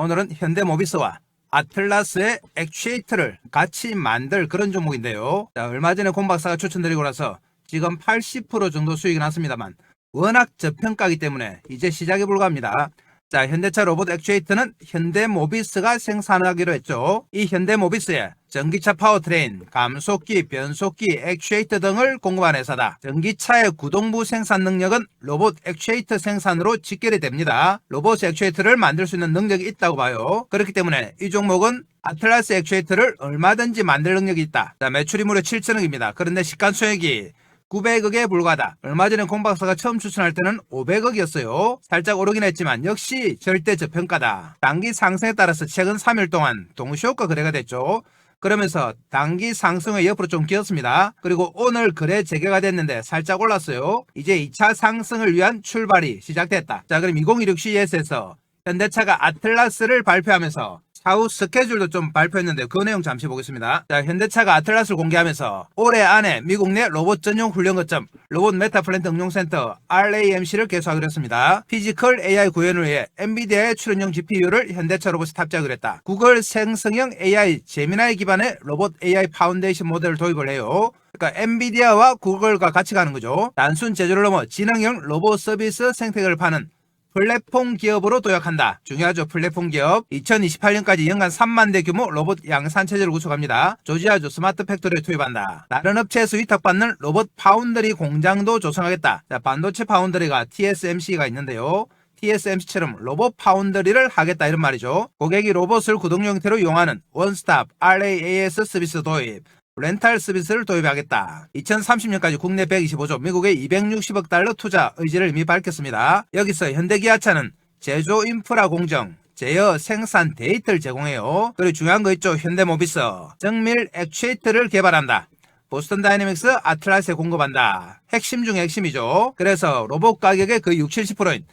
오늘은 현대모비스와 아틀라스의 액추에이터를 같이 만들 그런 종목인데요. 자, 얼마 전에 공 박사가 추천드리고 나서 지금 80% 정도 수익이 났습니다만 워낙 저평가이기 때문에 이제 시작에 불과합니다. 자, 현대차 로봇 액추에이터는 현대모비스가 생산하기로 했죠. 이 현대모비스에 전기차 파워트레인, 감속기, 변속기, 액추에이터 등을 공급하는 회사다. 전기차의 구동부 생산 능력은 로봇 액추에이터 생산으로 직결이 됩니다. 로봇 액추에이터를 만들 수 있는 능력이 있다고 봐요. 그렇기 때문에 이 종목은 아틀라스 액추에이터를 얼마든지 만들 능력이 있다. 자, 매출이 무려 7천억입니다. 그런데 시가총액이 900억에 불과하다. 얼마 전에 공 박사가 처음 추천할 때는 500억이었어요. 살짝 오르긴 했지만 역시 절대 저평가다. 단기 상승에 따라서 최근 3일 동안 동시효과 거래가 됐죠. 그러면서 단기 상승의 옆으로 좀 기었습니다. 그리고 오늘 거래 재개가 됐는데 살짝 올랐어요. 이제 2차 상승을 위한 출발이 시작됐다. 자, 그럼 2016 CES에서 현대차가 아틀라스를 발표하면서 차후 스케줄도 좀 발표했는데 그 내용 잠시 보겠습니다. 자, 현대차가 아틀라스를 공개하면서 올해 안에 미국 내 로봇 전용 훈련 거점 로봇 메타플랜트 응용센터 RAMC를 개소하기로 했습니다. 피지컬 AI 구현을 위해 엔비디아의 출연용 GPU를 현대차 로봇에 탑재하기로 했다. 구글 생성형 AI 제미나이 기반의 로봇 AI 파운데이션 모델을 도입을 해요. 그러니까 엔비디아와 구글과 같이 가는 거죠. 단순 제조를 넘어 지능형 로봇 서비스 생태계를 파는 플랫폼 기업으로 도약한다. 중요하죠. 플랫폼 기업. 2028년까지 연간 3만 대 규모 로봇 양산 체제를 구축합니다. 조지아주 스마트 팩토리에 투입한다. 다른 업체에서 위탁받는 로봇 파운드리 공장도 조성하겠다. 자, 반도체 파운드리가 TSMC가 있는데요. TSMC처럼 로봇 파운드리를 하겠다 이런 말이죠. 고객이 로봇을 구동용 형태로 이용하는 원스톱 RAAS 서비스 도입. 렌탈 서비스를 도입하겠다. 2030년까지 국내 125조, 미국의 260억 달러 투자 의지를 이미 밝혔습니다. 여기서 현대기아차는 제조 인프라 공정, 제어 생산 데이터를 제공해요. 그리고 중요한 거 있죠. 현대모비스 정밀 액추에이터를 개발한다. 보스턴 다이내믹스 아틀라스에 공급한다. 핵심 중 핵심이죠. 그래서 로봇 가격의 거의 60-70%인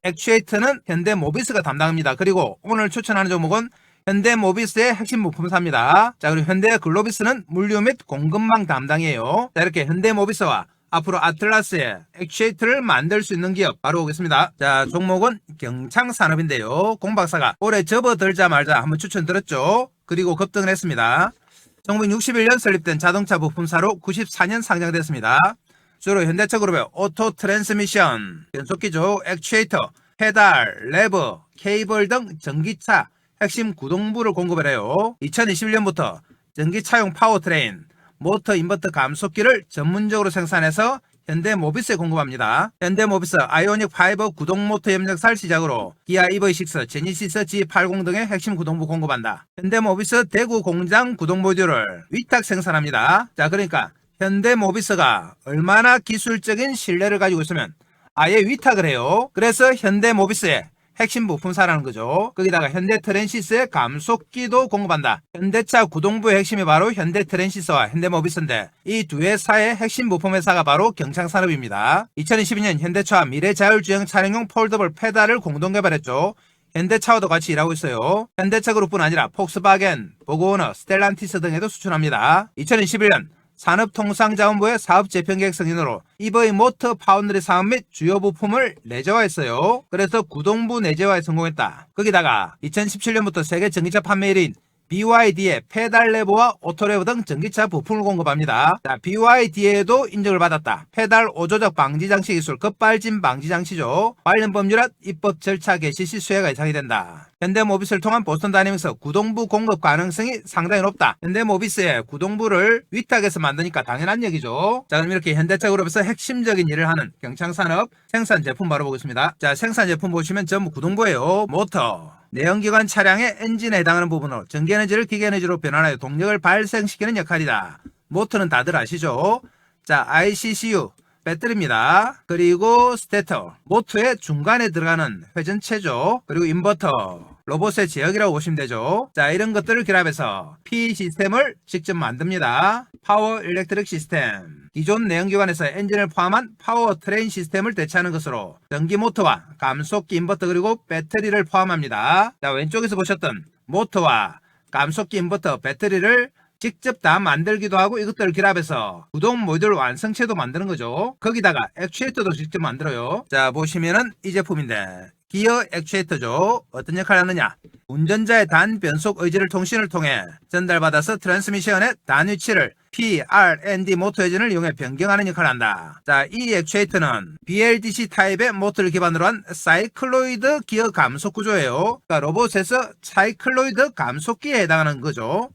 액추에이터는 현대모비스가 담당합니다. 그리고 오늘 추천하는 종목은 현대모비스의 핵심 부품사입니다. 자, 그리고 현대글로비스는 물류 및 공급망 담당이에요. 자, 이렇게 현대모비스와 앞으로 아틀라스의 액추에이터를 만들 수 있는 기업 바로 오겠습니다. 자, 종목은 경창산업인데요. 공박사가 올해 접어들자마자 한번 추천드렸죠. 그리고 급등을 했습니다. 1961년 설립된 자동차 부품사로 94년 상장됐습니다. 주로 현대차 그룹의 오토 트랜스미션, 변속기조, 액추에이터, 페달, 레버, 케이블 등 전기차 핵심 구동부를 공급을 해요. 2021년부터 전기차용 파워트레인, 모터 인버터 감속기를 전문적으로 생산해서 현대모비스에 공급합니다. 현대모비스 아이오닉 5 구동모터 협력사를 시작으로 기아 EV6, 제니시스 G80 등의 핵심 구동부 공급한다. 현대모비스 대구 공장 구동 모듈을 위탁 생산합니다. 자, 그러니까 현대모비스가 얼마나 기술적인 신뢰를 가지고 있으면 아예 위탁을 해요. 그래서 현대모비스에 핵심 부품사라는 거죠. 거기다가 현대트랜시스의 감속기도 공급한다. 현대차 구동부의 핵심이 바로 현대트랜시스와 현대모비스인데 이 두 회사의 핵심 부품 회사가 바로 경창산업입니다. 2022년 현대차 미래자율주행 차량용 폴더블 페달을 공동 개발했죠. 현대차와도 같이 일하고 있어요. 현대차 그룹뿐 아니라 폭스바겐, 보그오너, 스텔란티스 등에도 수출합니다. 2021년 산업통상자원부의 사업재편계획 승인으로 EV 모터 파운드리 사업 및 주요 부품을 내재화했어요. 그래서 구동부 내재화에 성공했다. 거기다가 2017년부터 세계 전기차 판매 1위인 BYD의 페달 레버와 오토레버 등 전기차 부품을 공급합니다. 자, BYD에도 인정을 받았다. 페달 오조작 방지 장치 기술 급발진 방지 장치죠. 관련 법률안 입법 절차 개시 시 수혜가 예상이 된다. 현대모비스를 통한 보스턴 다이내믹스 구동부 공급 가능성이 상당히 높다. 현대모비스의 구동부를 위탁해서 만드니까 당연한 얘기죠. 자, 그럼 이렇게 현대차 그룹에서 핵심적인 일을 하는 경창산업 생산 제품 바로 보겠습니다. 자, 생산 제품 보시면 전부 구동부예요. 모터, 내연기관 차량의 엔진에 해당하는 부분으로 전기에너지를 기계에너지로 변환하여 동력을 발생시키는 역할이다. 모터는 다들 아시죠? 자, ICCU 배터리입니다. 그리고 스테터, 모터의 중간에 들어가는 회전체죠. 그리고 인버터, 로봇의 제역이라고 보시면 되죠. 자, 이런 것들을 결합해서 P 시스템을 직접 만듭니다. 파워 일렉트릭 시스템, 기존 내연기관에서 엔진을 포함한 파워 트레인 시스템을 대체하는 것으로 전기 모터와 감속기 인버터 그리고 배터리를 포함합니다. 자, 왼쪽에서 보셨던 모터와 감속기 인버터 배터리를 직접 다 만들기도 하고 이것들을 결합해서 구동 모듈 완성체도 만드는 거죠. 거기다가 액추에이터도 직접 만들어요. 자, 보시면은 이 제품인데 기어 액추에이터죠. 어떤 역할을 하느냐? 운전자의 단 변속 의지를 통신을 통해 전달받아서 트랜스미션의 단 위치를 PRND 모터 회전을 이용해 변경하는 역할을 한다. 자, 이 액추에이터는 BLDC 타입의 모터를 기반으로 한 사이클로이드 기어 감속 구조예요. 그러니까 로봇에서 사이클로이드 감속기에 해당하는 거죠.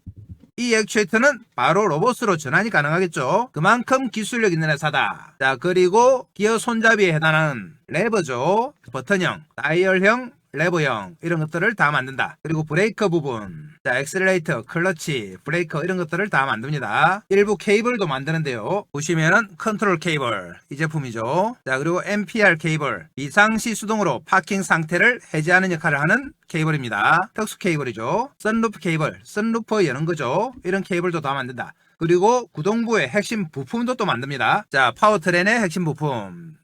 이 액추에이터는 바로 로봇으로 전환이 가능하겠죠. 그만큼 기술력 있는 회사다. 자, 그리고 기어 손잡이에 해당하는 레버죠. 버튼형, 다이얼형, 레버형 이런 것들을 다 만든다. 그리고 브레이커 부분, 자, 엑셀레이터, 클러치, 브레이커 이런 것들을 다 만듭니다. 일부 케이블도 만드는데요. 보시면은 컨트롤 케이블 이 제품이죠. 자, 그리고 NPR 케이블, 비상시 수동으로 파킹 상태를 해제하는 역할을 하는 케이블입니다. 특수 케이블이죠. 선루프 케이블, 선루프 여는 거죠. 이런 케이블도 다 만든다. 그리고 구동부의 핵심 부품도 또 만듭니다. 자, 파워트레인의 핵심 부품,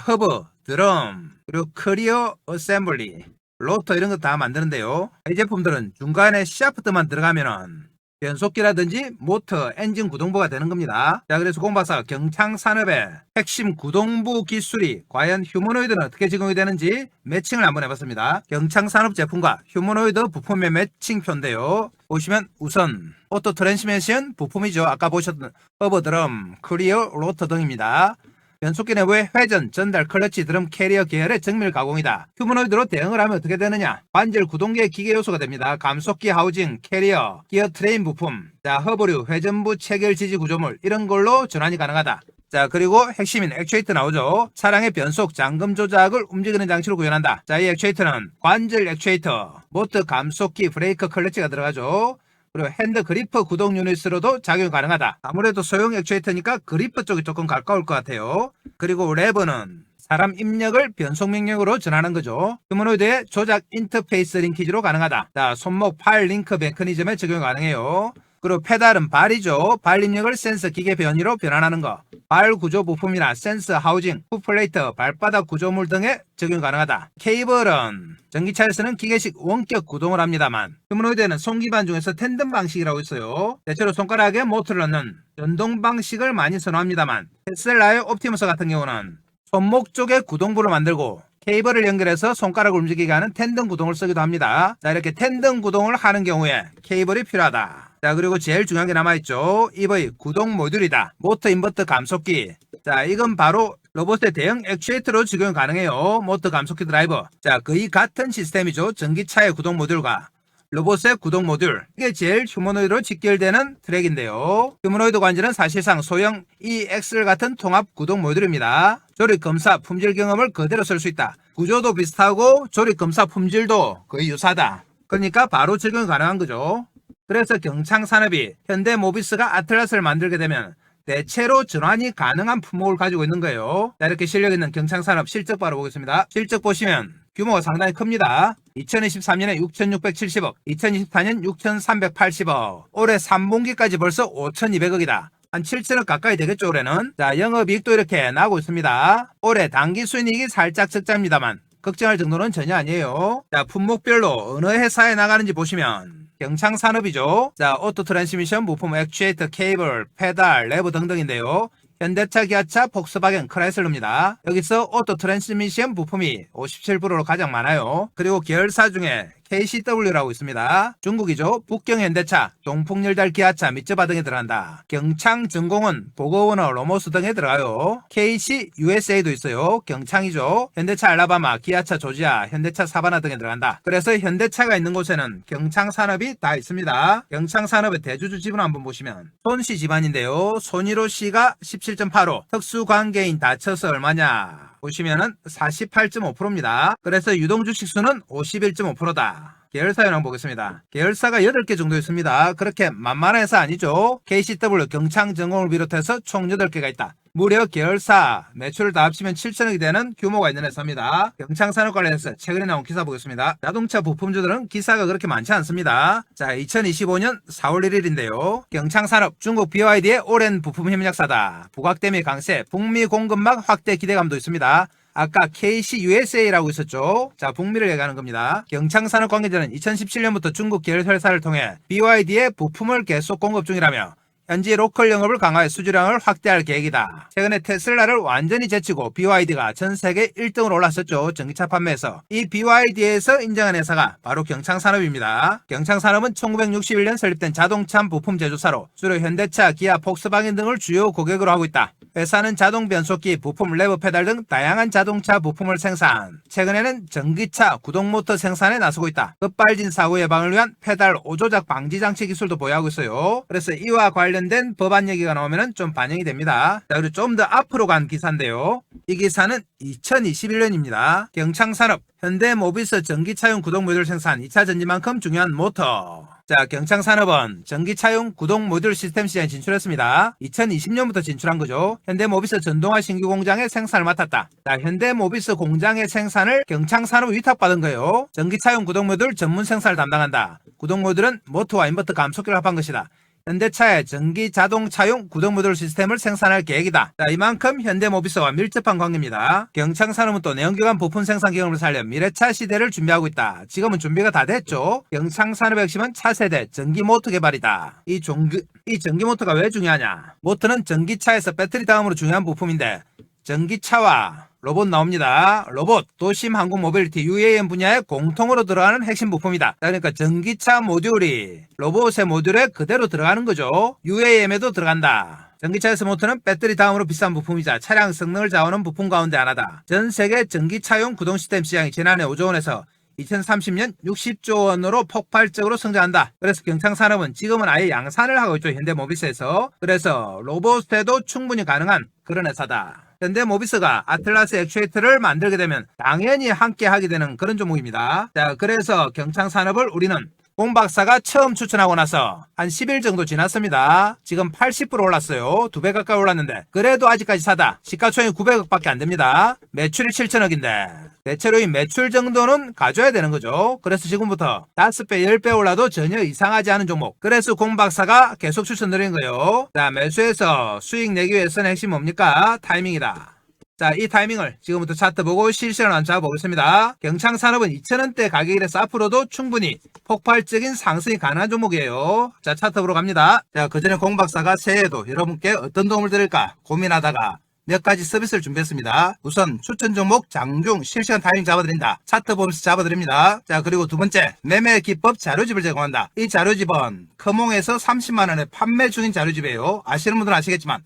허브, 드럼, 그리고 클리어 어셈블리, 로터 이런 거 다 만드는데요. 이 제품들은 중간에 샤프트만 들어가면은 변속기라든지 모터, 엔진 구동부가 되는 겁니다. 자, 그래서 공박사가 경창산업의 핵심 구동부 기술이 과연 휴머노이드는 어떻게 적용이 되는지 매칭을 한번 해봤습니다. 경창산업 제품과 휴머노이드 부품의 매칭표인데요. 보시면 우선 오토 트랜스미션 부품이죠. 아까 보셨던 허브, 드럼, 클리어, 로터 등입니다. 변속기 내부의 회전, 전달, 클러치, 드럼, 캐리어 계열의 정밀 가공이다. 휴머노이드로 대응을 하면 어떻게 되느냐? 관절 구동계의 기계 요소가 됩니다. 감속기 하우징, 캐리어, 기어 트레인 부품, 자, 허브류, 회전부 체결 지지 구조물 이런 걸로 전환이 가능하다. 자, 그리고 핵심인 액추에이터 나오죠. 차량의 변속, 잠금 조작을 움직이는 장치로 구현한다. 자, 이 액추에이터는 관절 액추에이터, 모터, 감속기, 브레이크, 클러치가 들어가죠. 그리고 핸드 그리프 구동 유닛으로도 작용 가능하다. 아무래도 소형 액추에이터니까 그리프 쪽이 조금 가까울 것 같아요. 그리고 레버는 사람 입력을 변속 명령으로 전하는 거죠. 휴머노이드의 조작 인터페이스 링키지로 가능하다. 자, 손목 팔 링크 메커니즘에 적용 가능해요. 그리고 페달은 발이죠. 발 입력을 센서 기계 변이로 변환하는 거. 발 구조 부품이나 센서 하우징, 풋플레이트, 발바닥 구조물 등에 적용 가능하다. 케이블은 전기차에서는 기계식 원격 구동을 합니다만 휴머노이드에는 손기반 중에서 텐든 방식이라고 있어요. 대체로 손가락에 모터를 넣는 전동 방식을 많이 선호합니다만 테슬라의 옵티머스 같은 경우는 손목 쪽에 구동부를 만들고 케이블을 연결해서 손가락을 움직이게 하는 텐든 구동을 쓰기도 합니다. 자, 이렇게 텐든 구동을 하는 경우에 케이블이 필요하다. 자, 그리고 제일 중요한 게 남아있죠. EV 구동 모듈이다. 모터 인버터 감속기. 자, 이건 바로 로봇의 대형 액추에이터로 적용 가능해요. 모터 감속기 드라이버. 자, 거의 같은 시스템이죠. 전기차의 구동 모듈과 로봇의 구동 모듈. 이게 제일 휴머노이드로 직결되는 트랙인데요. 휴머노이드 관절은 사실상 소형 EXL 같은 통합 구동 모듈입니다. 조립 검사 품질 경험을 그대로 쓸 수 있다. 구조도 비슷하고 조립 검사 품질도 거의 유사하다. 그러니까 바로 적용 가능한 거죠. 그래서 경창산업이 현대모비스가 아틀라스를 만들게 되면 대체로 전환이 가능한 품목을 가지고 있는 거예요. 자, 이렇게 실력 있는 경창산업 실적 바로 보겠습니다. 실적 보시면 규모가 상당히 큽니다. 2023년에 6,670억, 2024년 6,380억, 올해 3분기까지 벌써 5,200억이다. 한 7천억 가까이 되겠죠, 올해는. 자, 영업이익도 이렇게 나오고 있습니다. 올해 당기순이익이 살짝 적자입니다만 걱정할 정도는 전혀 아니에요. 자, 품목별로 어느 회사에 나가는지 보시면 경창산업이죠. 자, 오토 트랜스미션 부품, 액추에이터, 케이블, 페달, 레버 등등인데요. 현대차, 기아차, 폭스바겐, 크라이슬러입니다. 여기서 오토 트랜스미션 부품이 57%로 가장 많아요. 그리고 계열사 중에 KCW라고 있습니다. 중국이죠. 북경현대차, 동풍열달 기아차, 미쯔바 등에 들어간다. 경창전공은 보거워너, 로모스 등에 들어가요. KCUSA도 있어요. 경창이죠. 현대차 알라바마, 기아차 조지아, 현대차 사바나 등에 들어간다. 그래서 현대차가 있는 곳에는 경창산업이 다 있습니다. 경창산업의 대주주 지분 한번 보시면 손씨 집안인데요. 손희로 씨가 17.85, 특수관계인 다쳐서 얼마냐 보시면은 48.5%입니다. 그래서 유동주식수는 51.5%다. 계열사 현황 보겠습니다. 계열사가 8개 정도 있습니다. 그렇게 만만한 회사 아니죠. KCW, 경창전공을 비롯해서 총 8개가 있다. 무려 계열사 매출을 다 합치면 7천억이 되는 규모가 있는 회사입니다. 경창산업 관련해서 최근에 나온 기사 보겠습니다. 자동차 부품주들은 기사가 그렇게 많지 않습니다. 자, 2025년 4월 1일인데요. 경창산업 중국 BYD의 오랜 부품 협력사다. 부각대 및 강세, 북미 공급망 확대 기대감도 있습니다. 아까 KCUSA라고 있었죠. 자, 북미를 얘기하는 겁니다. 경창산업 관계자는 2017년부터 중국 계열 회사를 통해 BYD의 부품을 계속 공급 중이라며 현지 로컬 영업을 강화해 수주량을 확대할 계획이다. 최근에 테슬라를 완전히 제치고 BYD가 전 세계 1등으로 올랐었죠. 전기차 판매에서. 이 BYD에서 인정한 회사가 바로 경창산업입니다. 경창산업은 1961년 설립된 자동차 부품 제조사로 주로 현대차, 기아, 폭스바겐 등을 주요 고객으로 하고 있다. 회사는 자동 변속기, 부품, 레버 페달 등 다양한 자동차 부품을 생산. 최근에는 전기차 구동 모터 생산에 나서고 있다. 급발진 사고 예방을 위한 페달 오조작 방지 장치 기술도 보유하고 있어요. 그래서 이와 관련된 법안 얘기가 나오면 좀 반영이 됩니다. 자, 그리고 좀 더 앞으로 간 기사인데요. 이 기사는 2021년입니다. 경창산업, 현대모비스 전기차용 구동 모듈 생산 2차 전지만큼 중요한 모터. 자, 경창산업은 전기차용 구동 모듈 시스템 시장에 진출했습니다. 2020년부터 진출한 거죠. 현대모비스 전동화 신규 공장의 생산을 맡았다. 자, 현대모비스 공장의 생산을 경창산업이 위탁받은 거예요. 전기차용 구동 모듈 전문 생산을 담당한다. 구동 모듈은 모터와 인버터 감속기를 합한 것이다. 현대차의 전기 자동차용 구동 모듈 시스템을 생산할 계획이다. 자, 이만큼 현대모비스와 밀접한 관계입니다. 경창산업은 또 내연기관 부품 생산 경험을 살려 미래차 시대를 준비하고 있다. 지금은 준비가 다 됐죠. 경창산업의 핵심은 차세대 전기 모터 개발이다. 이 전기 모터가 왜 중요하냐? 모터는 전기차에서 배터리 다음으로 중요한 부품인데 전기차와 로봇 나옵니다. 로봇, 도심, 항공, 모빌리티, UAM 분야에 공통으로 들어가는 핵심 부품이다. 그러니까 전기차 모듈이 로봇의 모듈에 그대로 들어가는 거죠. UAM에도 들어간다. 전기차에서 모터는 배터리 다음으로 비싼 부품이자 차량 성능을 좌우하는 부품 가운데 하나다. 전 세계 전기차용 구동 시스템 시장이 지난해 5조 원에서 2030년 60조 원으로 폭발적으로 성장한다. 그래서 경창산업은 지금은 아예 양산을 하고 있죠. 현대모비스에서. 그래서 로봇에도 충분히 가능한 그런 회사다. 현대모비스가 아틀라스 액추에이터를 만들게 되면 당연히 함께 하게 되는 그런 종목입니다. 자, 그래서 경창산업을 우리는 공 박사가 처음 추천하고 나서 한 10일 정도 지났습니다. 지금 80% 올랐어요. 2배 가까이 올랐는데 그래도 아직까지 사다. 시가총액 900억밖에 안 됩니다. 매출이 7천억인데 대체로 이 매출 정도는 가져야 되는 거죠. 그래서 지금부터 5배, 10배 올라도 전혀 이상하지 않은 종목. 그래서 공 박사가 계속 추천드린 거예요. 자, 매수해서 수익 내기 위해서는 핵심 뭡니까? 타이밍이다. 자, 이 타이밍을 지금부터 차트 보고 실시간으로 한번 잡아보겠습니다. 경창산업은 2,000원대 가격이라서 앞으로도 충분히 폭발적인 상승이 가능한 종목이에요. 자, 차트 보러 갑니다. 자, 그전에 공박사가 새해에도 여러분께 어떤 도움을 드릴까 고민하다가 몇 가지 서비스를 준비했습니다. 우선 추천 종목 장중 실시간 타이밍 잡아드린다. 차트 보면서 잡아드립니다. 자, 그리고 두 번째 매매 기법 자료집을 제공한다. 이 자료집은 커몽에서 30만원에 판매 중인 자료집이에요. 아시는 분들은 아시겠지만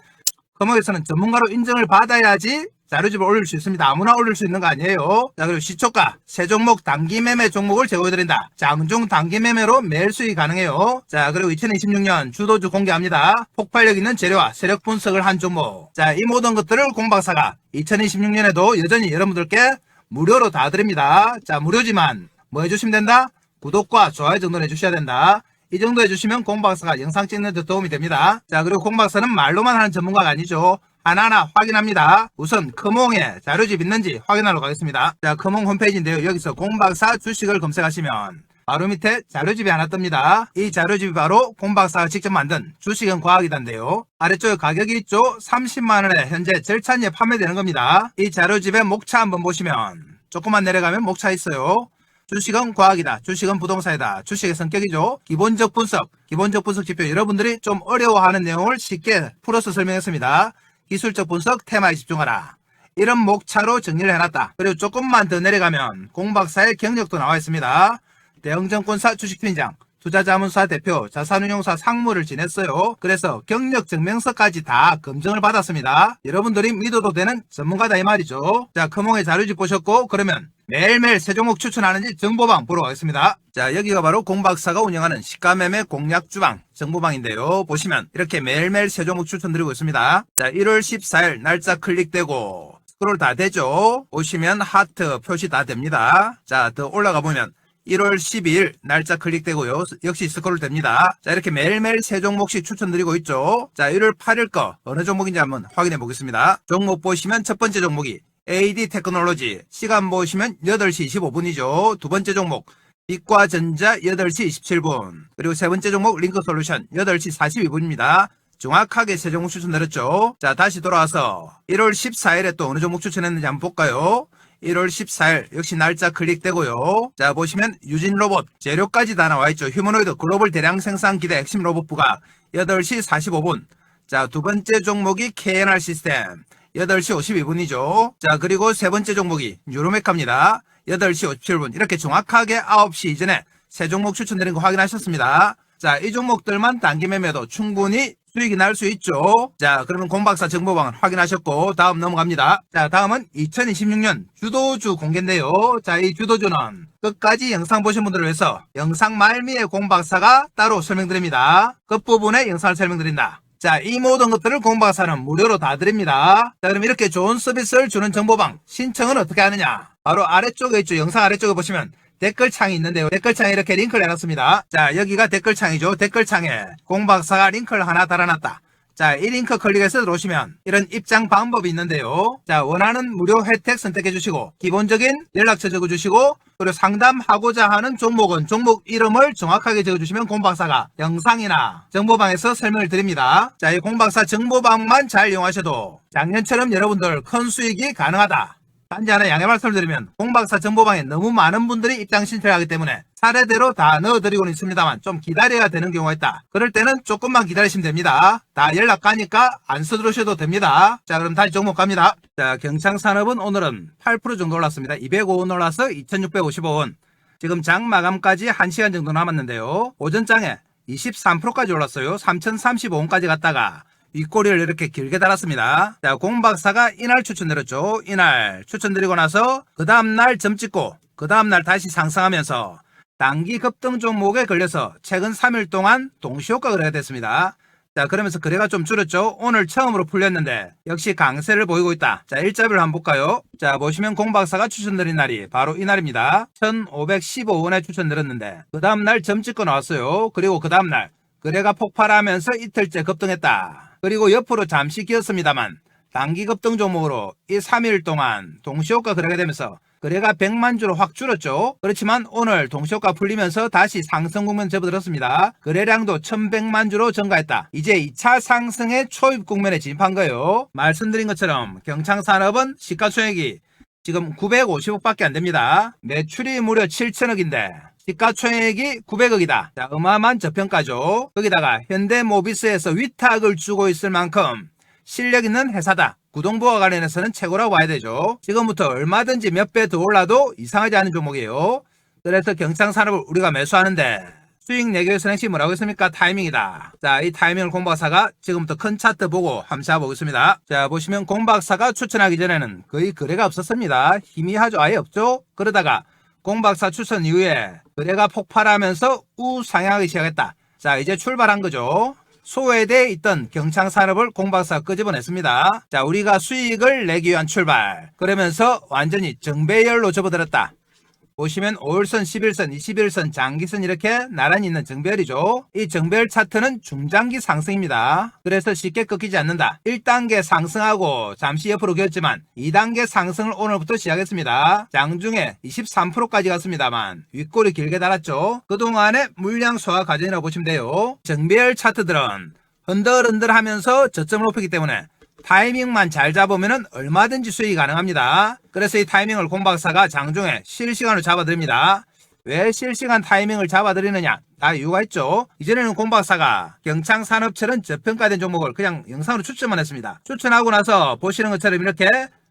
커몽에서는 전문가로 인정을 받아야지 자료집을 올릴 수 있습니다. 아무나 올릴 수 있는 거 아니에요. 자, 그리고 시초가 세 종목 단기 매매 종목을 제공해드린다. 장중 단기 매매로 매일 수익이 가능해요. 자, 그리고 2026년 주도주 공개합니다. 폭발력 있는 재료와 세력 분석을 한 종목. 자, 이 모든 것들을 공박사가 2026년에도 여전히 여러분들께 무료로 다 드립니다. 자, 무료지만 뭐 해주시면 된다? 구독과 좋아요 정도는 해주셔야 된다. 이 정도 해주시면 공박사가 영상 찍는 데 도움이 됩니다. 자, 그리고 공박사는 말로만 하는 전문가가 아니죠. 하나하나 확인합니다. 우선 커몽에 자료집 있는지 확인하러 가겠습니다. 자, 커몽 홈페이지인데요. 여기서 공박사 주식을 검색하시면 바로 밑에 자료집이 하나 뜹니다. 이 자료집이 바로 공박사가 직접 만든 주식은 과학이단데요. 아래쪽에 가격이 있죠. 30만원에 현재 절찬리에 판매되는 겁니다. 이 자료집의 목차 한번 보시면 조금만 내려가면 목차 있어요. 주식은 과학이다. 주식은 부동산이다. 주식의 성격이죠. 기본적 분석 지표 여러분들이 좀 어려워하는 내용을 쉽게 풀어서 설명했습니다. 기술적 분석 테마에 집중하라. 이런 목차로 정리를 해놨다. 그리고 조금만 더 내려가면 공박사의 경력도 나와 있습니다. 대형증권사 주식팀장, 투자자문사 대표, 자산운용사 상무를 지냈어요. 그래서 경력 증명서까지 다 검증을 받았습니다. 여러분들이 믿어도 되는 전문가다 이 말이죠. 자, 커몽의 자료집 보셨고 그러면 매일매일 새 종목 추천하는지 정보방 보러 가겠습니다. 자, 여기가 바로 공박사가 운영하는 시가매매 공략주방 정보방인데요. 보시면 이렇게 매일매일 새 종목 추천드리고 있습니다. 자, 1월 14일 날짜 클릭되고 스크롤 다 되죠. 보시면 하트 표시 다 됩니다. 자, 더 올라가 보면 1월 12일 날짜 클릭되고요. 역시 스크롤 됩니다. 자, 이렇게 매일매일 세 종목씩 추천드리고 있죠. 자, 1월 8일 거 어느 종목인지 한번 확인해 보겠습니다. 종목 보시면 첫 번째 종목이 AD 테크놀로지, 시간 보시면 8시 25분이죠. 두 번째 종목 빛과전자 8시 27분, 그리고 세 번째 종목 링크솔루션 8시 42분입니다. 정확하게 세 종목 추천드렸죠. 자, 다시 돌아와서 1월 14일에 또 어느 종목 추천했는지 한번 볼까요? 1월 14일 역시 날짜 클릭되고요. 자 보시면 유진 로봇 재료까지 다 나와있죠. 휴머노이드 글로벌 대량 생산 기대 핵심 로봇 부각 8시 45분. 자 두번째 종목이 KNR 시스템 8시 52분이죠. 자 그리고 세 번째 종목이 뉴로메카입니다. 8시 57분. 이렇게 정확하게 9시 이전에 세 종목 추천드린 거 확인하셨습니다. 자 이 종목들만 단기 매매도 충분히 수익이 날 수 있죠. 자 그러면 공박사 정보방은 확인하셨고 다음 넘어갑니다. 자 다음은 2026년 주도주 공개인데요. 자 이 주도주는 끝까지 영상 보신 분들을 위해서 영상 말미에 공박사가 따로 설명드립니다. 끝부분에 영상을 설명드린다. 자 이 모든 것들을 공박사는 무료로 다 드립니다. 자 그럼 이렇게 좋은 서비스를 주는 정보방 신청은 어떻게 하느냐. 바로 아래쪽에 있죠. 영상 아래쪽에 보시면 댓글창이 있는데요. 댓글창에 이렇게 링크를 해놨습니다. 자 여기가 댓글창이죠. 댓글창에 공박사가 링크를 하나 달아놨다. 자 이 링크 클릭해서 들어오시면 이런 입장 방법이 있는데요. 자 원하는 무료 혜택 선택해 주시고 기본적인 연락처 적어주시고 그리고 상담하고자 하는 종목은 종목 이름을 정확하게 적어주시면 공박사가 영상이나 정보방에서 설명을 드립니다. 자 이 공박사 정보방만 잘 이용하셔도 작년처럼 여러분들 큰 수익이 가능하다. 단지 하나 양해 말씀을 드리면 공박사 정보방에 너무 많은 분들이 입장 신청을 하기 때문에 차례대로 다 넣어드리고는 있습니다만 좀 기다려야 되는 경우가 있다. 그럴 때는 조금만 기다리시면 됩니다. 다 연락 가니까 안 써들으셔도 됩니다. 자 그럼 다시 종목 갑니다. 자 경창산업은 오늘은 8% 정도 올랐습니다. 205원 올라서 2655원. 지금 장 마감까지 1시간 정도 남았는데요. 오전장에 23%까지 올랐어요. 3035원까지 갔다가 윗꼬리를 이렇게 길게 달았습니다. 자, 공박사가 이날 추천드렸죠. 이날 추천드리고 나서 그 다음날 점 찍고 그 다음날 다시 상승하면서 단기 급등 종목에 걸려서 최근 3일 동안 동시효과 거래가 됐습니다. 자 그러면서 거래가 좀 줄었죠. 오늘 처음으로 풀렸는데 역시 강세를 보이고 있다. 자 일자별로 한번 볼까요. 자 보시면 공박사가 추천드린 날이 바로 이 날입니다. 1515원에 추천드렸는데 그 다음날 점 찍고 나왔어요. 그리고 그 다음날 거래가 폭발하면서 이틀째 급등했다. 그리고 옆으로 잠시 기었습니다만 단기 급등 종목으로 이 3일 동안 동시효과 거래가 되면서 거래가 100만 주로 확 줄었죠. 그렇지만 오늘 동시효과 풀리면서 다시 상승 국면 접어들었습니다. 거래량도 1100만 주로 증가했다. 이제 2차 상승의 초입 국면에 진입한 거예요. 말씀드린 것처럼 경창산업은 시가총액이 지금 950억밖에 안 됩니다. 매출이 무려 7천억인데 시가총액이 900억이다. 자, 어마어마한 저평가죠. 거기다가 현대모비스에서 위탁을 주고 있을 만큼 실력 있는 회사다. 구동부와 관련해서는 최고라고 봐야 되죠. 지금부터 얼마든지 몇 배 더 올라도 이상하지 않은 종목이에요. 그래서 경창산업을 우리가 매수하는데 수익 내기 위해서는 역시 뭐라고 했습니까? 타이밍이다. 자, 이 타이밍을 공박사가 지금부터 큰 차트 보고 한번 잡아보겠습니다. 자, 보시면 공박사가 추천하기 전에는 거의 거래가 없었습니다. 희미하죠. 아예 없죠. 그러다가 공박사 추천 이후에 거래가 폭발하면서 우상향하기 시작했다. 자 이제 출발한 거죠. 소외되어 있던 경창산업을 공박사가 끄집어냈습니다. 자 우리가 수익을 내기 위한 출발. 그러면서 완전히 정배열로 접어들었다. 보시면 5일선, 11선, 21선, 장기선 이렇게 나란히 있는 정배열이죠. 이 정배열 차트는 중장기 상승입니다. 그래서 쉽게 꺾이지 않는다. 1단계 상승하고 잠시 옆으로 기었지만 2단계 상승을 오늘부터 시작했습니다. 장중에 23%까지 갔습니다만 윗골이 길게 달았죠. 그동안의 물량 소화 과정이라고 보시면 돼요. 정배열 차트들은 흔들흔들하면서 저점을 높이기 때문에 타이밍만 잘 잡으면 얼마든지 수익이 가능합니다. 그래서 이 타이밍을 공박사가 장중에 실시간으로 잡아드립니다. 왜 실시간 타이밍을 잡아드리느냐? 다 이유가 있죠. 이전에는 공박사가 경창산업처럼 저평가된 종목을 그냥 영상으로 추천만 했습니다. 추천하고 나서 보시는 것처럼 이렇게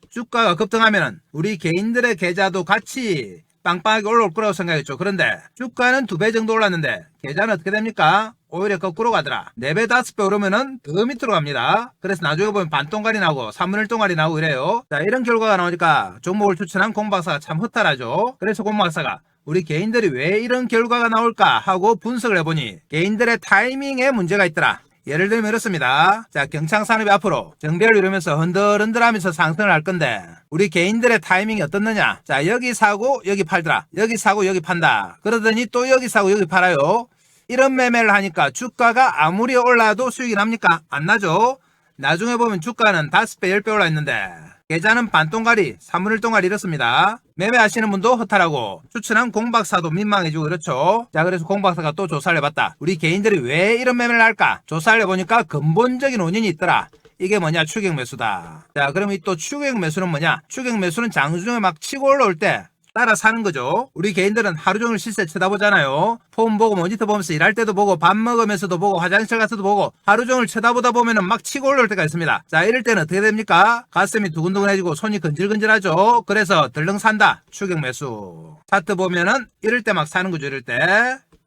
주가가 급등하면 우리 개인들의 계좌도 같이 빵빵하게 올라올 거라고 생각했죠. 그런데 주가는 2배 정도 올랐는데 계좌는 어떻게 됩니까? 오히려 거꾸로 가더라. 4배, 5배 오르면은 더 밑으로 갑니다. 그래서 나중에 보면 반동갈이 나고 3분의 1 동갈이 나고 이래요. 자, 이런 결과가 나오니까 종목을 추천한 공박사가 참 허탈하죠. 그래서 공박사가 우리 개인들이 왜 이런 결과가 나올까 하고 분석을 해보니 개인들의 타이밍에 문제가 있더라. 예를 들면 이렇습니다. 자, 경창산업이 앞으로 정배를 이루면서 흔들흔들하면서 상승을 할 건데 우리 개인들의 타이밍이 어떻느냐. 자, 여기 사고 여기 팔더라. 여기 사고 여기 판다. 그러더니 또 여기 사고 여기 팔아요. 이런 매매를 하니까 주가가 아무리 올라도 수익이 납니까? 안 나죠. 나중에 보면 주가는 5배 10배 올라 있는데 계좌는 반동갈이 3분의 1 동갈이 이렇습니다. 매매하시는 분도 허탈하고 추천한 공박사도 민망해지고 그렇죠. 자, 그래서 공박사가 또 조사를 해봤다. 우리 개인들이 왜 이런 매매를 할까? 조사를 해보니까 근본적인 원인이 있더라. 이게 뭐냐? 추격 매수다. 자, 그럼 이 또 추격 매수는 뭐냐? 추격 매수는 장중에 막 치고 올라올 때 따라 사는 거죠. 우리 개인들은 하루 종일 시세 쳐다보잖아요. 폰 보고 모니터 보면서 일할 때도 보고 밥 먹으면서도 보고 화장실 가서도 보고 하루 종일 쳐다보다 보면은 막 치고 올라올 때가 있습니다. 자, 이럴 때는 어떻게 됩니까? 가슴이 두근두근해지고 손이 근질근질하죠. 그래서 덜렁 산다. 추격 매수. 차트 보면은 이럴 때 막 사는 거죠.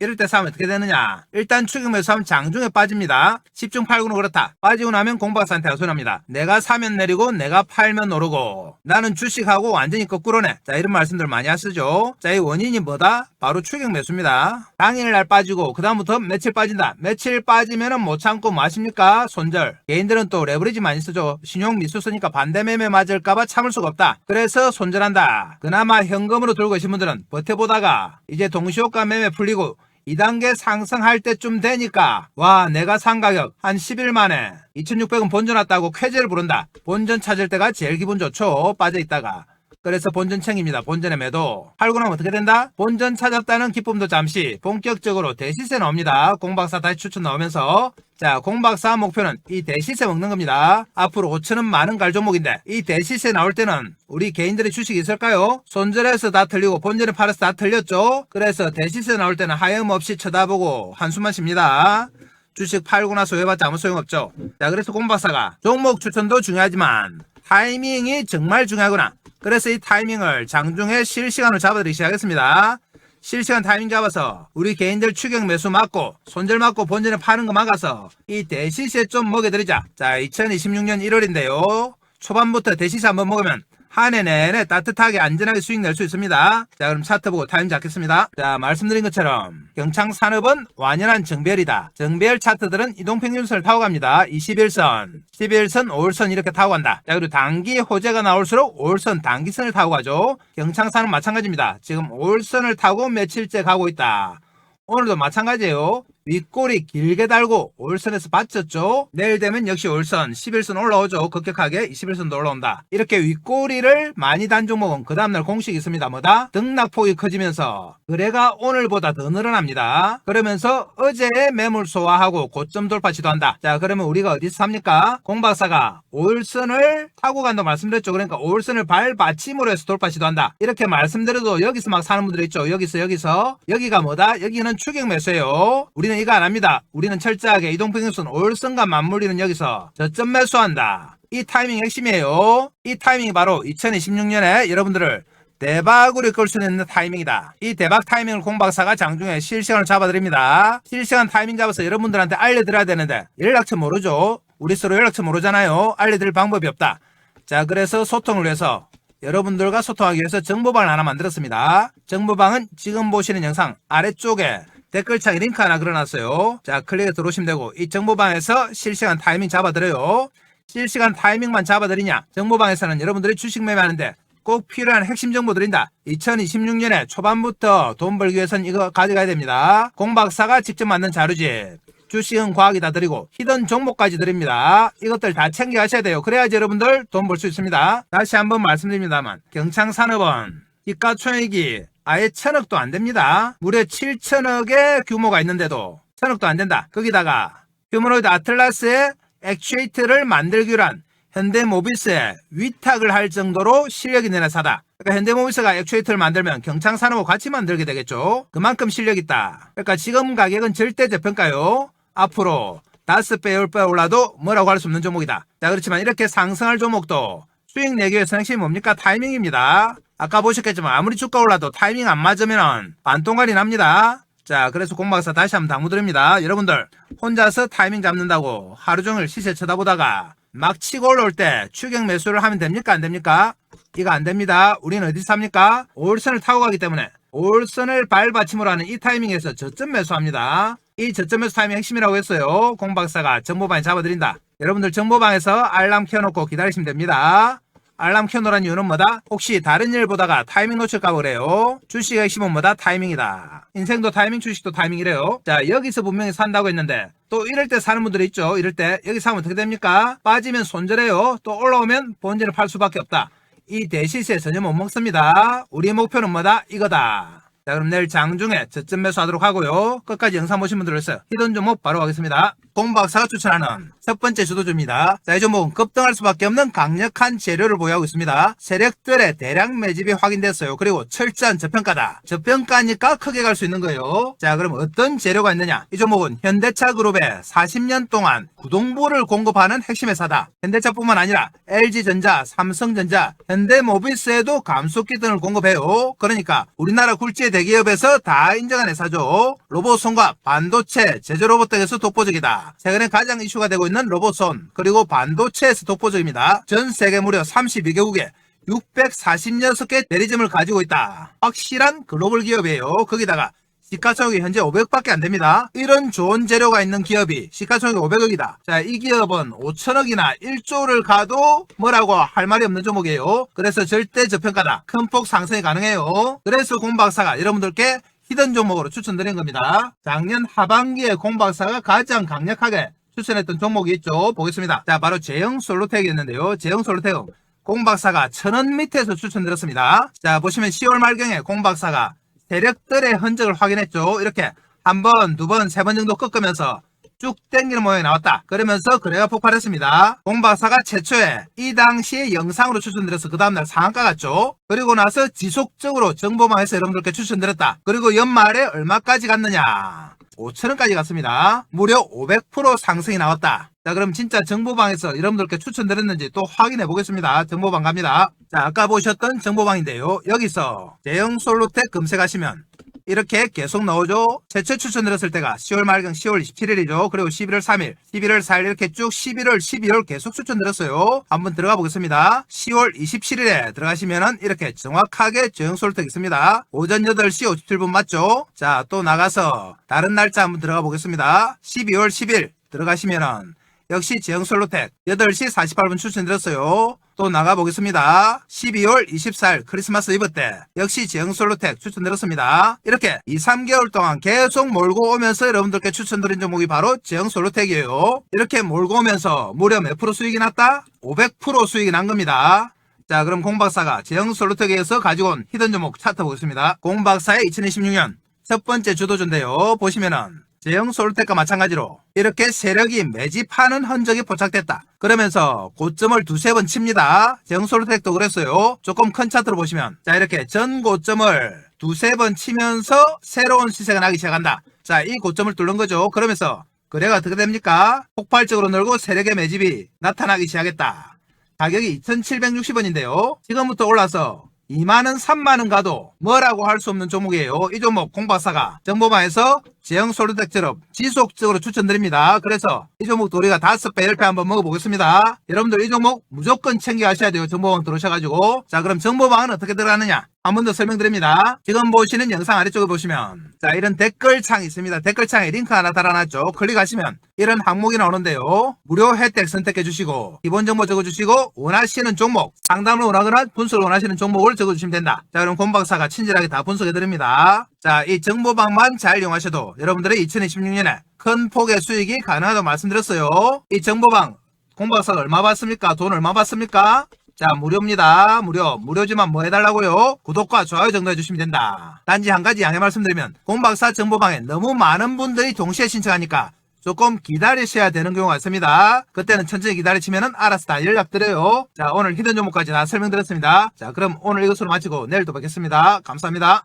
이럴 때 사면 어떻게 되느냐? 일단 추격 매수하면 장중에 빠집니다. 10중 8구는 그렇다. 빠지고 나면 공박사한테 하소납니다. 내가 사면 내리고 내가 팔면 오르고 나는 주식하고 완전히 거꾸로네. 자, 이런 말씀들 많이 하시죠. 자, 이 원인이 뭐다? 바로 추격 매수입니다. 당일날 빠지고 그 다음부터 며칠 빠진다. 며칠 빠지면은 못 참고 뭐 하십니까? 손절. 개인들은 또 레버리지 많이 쓰죠. 신용 미수 쓰니까 반대 매매 맞을까봐 참을 수가 없다. 그래서 손절한다. 그나마 현금으로 들고 계신 분들은 버텨보다가 이제 동시효과 매매 풀리고 2단계 상승할 때쯤 되니까 와, 내가 산 가격 한 10일 만에 2600원 본전 왔다고 쾌재를 부른다. 본전 찾을 때가 제일 기분 좋죠. 빠져있다가. 그래서 본전 챙깁니다. 본전의 매도. 팔고 나면 어떻게 된다? 본전 찾았다는 기쁨도 잠시 본격적으로 대시세 나옵니다. 공박사 다시 추천 나오면서 자, 공박사 목표는 이 대시세 먹는 겁니다. 앞으로 5천원 많은 갈 종목인데 이 대시세 나올 때는 우리 개인들의 주식이 있을까요? 손절해서 다 틀리고 본전에 팔아서 다 틀렸죠? 그래서 대시세 나올 때는 하염없이 쳐다보고 한숨만 쉽니다. 주식 팔고 나서 해봤자 아무 소용없죠. 자, 그래서 공박사가 종목 추천도 중요하지만 타이밍이 정말 중요하구나. 그래서 이 타이밍을 장중에 실시간으로 잡아드리기 시작하겠습니다. 실시간 타이밍 잡아서 우리 개인들 추격 매수 맞고 손절 맞고 본전에 파는 거 막아서 이 대시세 좀 먹여드리자. 자, 2026년 1월인데요. 초반부터 대시세 한번 먹으면 한 해 내내 따뜻하게 안전하게 수익 낼 수 있습니다. 자, 그럼 차트 보고 타임 잡겠습니다. 자, 말씀드린 것처럼 경창산업은 완연한 정배열이다. 정배열 차트들은 이동평균선을 타고 갑니다. 21선, 11선, 5일선 이렇게 타고 간다. 자, 그리고 단기 호재가 나올수록 5일선 단기선을 타고 가죠. 경창산은 마찬가지입니다. 지금 5일선을 타고 며칠째 가고 있다. 오늘도 마찬가지예요. 윗꼬리 길게 달고 5일선에서 받쳤죠. 내일 되면 역시 5일선, 11선 올라오죠. 급격하게 21선도 올라온다. 이렇게 윗꼬리를 많이 단 종목은 그 다음날 공식이 있습니다. 뭐다? 등락폭이 커지면서 거래가 오늘보다 더 늘어납니다. 그러면서 어제의 매물 소화하고 고점 돌파 시도한다. 자, 그러면 우리가 어디서 삽니까? 공박사가 5일선을 타고 간다고 말씀드렸죠. 그러니까 5일선을 발받침으로 해서 돌파 시도한다. 이렇게 말씀드려도 여기서 막 사는 분들 있죠. 여기서 여기가 뭐다? 여기는 추격 매수예요. 우리는 이거 안 합니다. 우리는 철저하게 이동평균선 5일선과 맞물리는 여기서 저점 매수한다. 이 타이밍 핵심이에요. 이 타이밍이 바로 2026년에 여러분들을 대박으로 이끌 수 있는 타이밍이다. 이 대박 타이밍을 공박사가 장중에 실시간으로 잡아드립니다. 실시간 타이밍 잡아서 여러분들한테 알려드려야 되는데 연락처 모르죠. 우리 서로 연락처 모르잖아요. 알려드릴 방법이 없다. 자, 그래서 소통을 위해서 여러분들과 소통하기 위해서 정보방을 하나 만들었습니다. 정보방은 지금 보시는 영상 아래쪽에 댓글창에 링크 하나 걸어놨어요. 자, 클릭해 들어오시면 되고 이 정보방에서 실시간 타이밍 잡아드려요. 실시간 타이밍만 잡아드리냐? 정보방에서는 여러분들이 주식 매매하는데 꼭 필요한 핵심 정보 드린다. 2026년에 초반부터 돈 벌기 위해서는 이거 가져가야 됩니다. 공박사가 직접 만든 자료집. 주식은 과학이다 드리고 히든 종목까지 드립니다. 이것들 다 챙겨 가셔야 돼요. 그래야지 여러분들 돈 벌 수 있습니다. 다시 한번 말씀드립니다만 경창산업은 기가총액이 아예 1000억도 안 됩니다. 무려 7천억의 규모가 있는데도 1000억도 안 된다. 거기다가 휴머노이드 아틀라스의 액추에이터를 만들기로 한 현대모비스에 위탁을 할 정도로 실력 있는 회사다. 그러니까 현대모비스가 액추에이터를 만들면 경창산업과 같이 만들게 되겠죠. 그만큼 실력 있다. 그러니까 지금 가격은 절대 저평가요. 앞으로 5배, 10배 올라도 뭐라고 할 수 없는 종목이다. 자, 그렇지만 이렇게 상승할 종목도 수익 내기 위해서 핵심이 뭡니까? 타이밍입니다. 아까 보셨겠지만 아무리 주가 올라도 타이밍 안 맞으면 반동갈이 납니다. 자, 그래서 공박사 다시 한번 당부드립니다. 여러분들 혼자서 타이밍 잡는다고 하루 종일 시세 쳐다보다가 막 치고 올라올 때 추격 매수를 하면 됩니까? 안 됩니까? 이거 안 됩니다. 우리는 어디서 삽니까? 5일선을 타고 가기 때문에 5일선을 발받침으로 하는 이 타이밍에서 저점 매수합니다. 이 저점 매수 타이밍 핵심이라고 했어요. 공박사가 정보방에 잡아드린다. 여러분들 정보방에서 알람 켜놓고 기다리시면 됩니다. 알람 켜놓으란 이유는 뭐다? 혹시 다른 일 보다가 타이밍 놓칠까 그래요. 주식의 핵심은 뭐다? 타이밍이다. 인생도 타이밍, 주식도 타이밍이래요. 자, 여기서 분명히 산다고 했는데 또 이럴 때 사는 분들이 있죠. 이럴 때 여기 사면 어떻게 됩니까? 빠지면 손절해요. 또 올라오면 본전을 팔 수밖에 없다. 이 대시세 전혀 못 먹습니다. 우리의 목표는 뭐다? 이거다. 자, 그럼 내일 장중에 저점 매수하도록 하고요. 끝까지 영상 보신 분들 위해서 히든 종목 바로 가겠습니다. 공박사가 추천하는 첫 번째 주도주입니다. 자, 이 종목은 급등할 수밖에 없는 강력한 재료를 보유하고 있습니다. 세력들의 대량 매집이 확인됐어요. 그리고 철저한 저평가다. 저평가니까 크게 갈 수 있는 거예요. 자, 그럼 어떤 재료가 있느냐? 이 종목은 현대차 그룹에 40년 동안 구동부를 공급하는 핵심 회사다. 현대차뿐만 아니라 LG전자, 삼성전자, 현대모비스에도 감속기 등을 공급해요. 그러니까 우리나라 굴지의 대기업에서 다 인정한 회사죠. 로봇손과 반도체, 제조 로봇 등에서 독보적이다. 최근에 가장 이슈가 되고 있는 로봇손, 그리고 반도체에서 독보적입니다. 전 세계 무려 32개국에 646개 대리점을 가지고 있다. 확실한 글로벌 기업이에요. 거기다가 시가총액이 현재 500밖에 안 됩니다. 이런 좋은 재료가 있는 기업이 시가총액이 500억이다. 자, 이 기업은 5천억이나 1조를 가도 뭐라고 할 말이 없는 종목이에요. 그래서 절대 저평가다. 큰 폭 상승이 가능해요. 그래서 공박사가 여러분들께 히든 종목으로 추천드린 겁니다. 작년 하반기에 공박사가 가장 강력하게 추천했던 종목이 있죠. 보겠습니다. 자, 바로 제형솔루텍이었는데요. 제형솔루텍은 공박사가 1000원 밑에서 추천드렸습니다. 자, 보시면 10월 말경에 공박사가 세력들의 흔적을 확인했죠. 이렇게 한 번, 두 번, 세 번 정도 꺾으면서 쭉 땡기는 모양이 나왔다. 그러면서 거래가 폭발했습니다. 공박사가 최초에 이 당시에 영상으로 추천드려서 그 다음날 상한가 갔죠. 그리고 나서 지속적으로 정보망에서 여러분들께 추천드렸다. 그리고 연말에 얼마까지 갔느냐? 5천원까지 갔습니다. 무려 500% 상승이 나왔다. 자, 그럼 진짜 정보방에서 여러분들께 추천드렸는지 또 확인해 보겠습니다. 정보방 갑니다. 자, 아까 보셨던 정보방인데요. 여기서 제형솔루텍 검색하시면 이렇게 계속 나오죠. 최초 추천드렸을 때가 10월 말경 10월 27일이죠. 그리고 11월 3일, 11월 4일 이렇게 쭉 11월, 12월 계속 추천드렸어요. 한번 들어가 보겠습니다. 10월 27일에 들어가시면은 이렇게 정확하게 제형솔루텍 있습니다. 오전 8시 57분 맞죠? 자, 또 나가서 다른 날짜 한번 들어가 보겠습니다. 12월 10일 들어가시면은 역시 제형솔루텍 8시 48분 추천드렸어요. 또 나가보겠습니다. 12월 24일 크리스마스 이브 때 역시 제형솔루텍 추천드렸습니다. 이렇게 2, 3개월 동안 계속 몰고 오면서 여러분들께 추천드린 종목이 바로 제형솔루텍이에요. 이렇게 몰고 오면서 무려 몇 프로 수익이 났다? 500% 수익이 난 겁니다. 자, 그럼 공박사가 제형솔루텍에서 가지고 온 히든 종목 차트 보겠습니다. 공박사의 2026년 첫 번째 주도주인데요. 보시면은 제형솔루텍과 마찬가지로 이렇게 세력이 매집하는 흔적이 포착됐다. 그러면서 고점을 두세 번 칩니다. 제형솔루텍도 그랬어요. 조금 큰 차트로 보시면 자, 이렇게 전 고점을 두세 번 치면서 새로운 시세가 나기 시작한다. 자, 이 고점을 뚫는 거죠. 그러면서 거래가 어떻게 됩니까? 폭발적으로 늘고 세력의 매집이 나타나기 시작했다. 가격이 2760원인데요. 지금부터 올라서 2만원, 3만원 가도 뭐라고 할 수 없는 종목이에요. 이 종목 공박사가 정보방에서 제형솔루텍처럼 지속적으로 추천드립니다. 그래서 이 종목도 우리가 5배, 10배 한번 먹어보겠습니다. 여러분들 이 종목 무조건 챙겨가셔야 돼요. 정보방 들어오셔가지고. 자, 그럼 정보방은 어떻게 들어가느냐? 한 번 더 설명드립니다. 지금 보시는 영상 아래쪽에 보시면 자, 이런 댓글창이 있습니다. 댓글창에 링크 하나 달아놨죠. 클릭하시면 이런 항목이 나오는데요. 무료 혜택 선택해 주시고 기본 정보 적어주시고 원하시는 종목, 상담을 원하거나 분석을 원하시는 종목을 적어주시면 된다. 자, 그럼 공박사가 친절하게 다 분석해 드립니다. 자, 이 정보방만 잘 이용하셔도 여러분들의 2026년에 큰 폭의 수익이 가능하다고 말씀드렸어요. 이 정보방 공박사가 얼마 받습니까? 돈 얼마 받습니까? 자, 무료입니다. 무료지만 뭐 해달라고요? 구독과 좋아요 정도 해주시면 된다. 단지 한 가지 양해 말씀드리면 공박사 정보방에 너무 많은 분들이 동시에 신청하니까 조금 기다리셔야 되는 경우가 있습니다. 그때는 천천히 기다리시면 알아서 다 연락드려요. 자, 오늘 히든 종목까지 다 설명드렸습니다. 자, 그럼 오늘 이것으로 마치고 내일 또 뵙겠습니다. 감사합니다.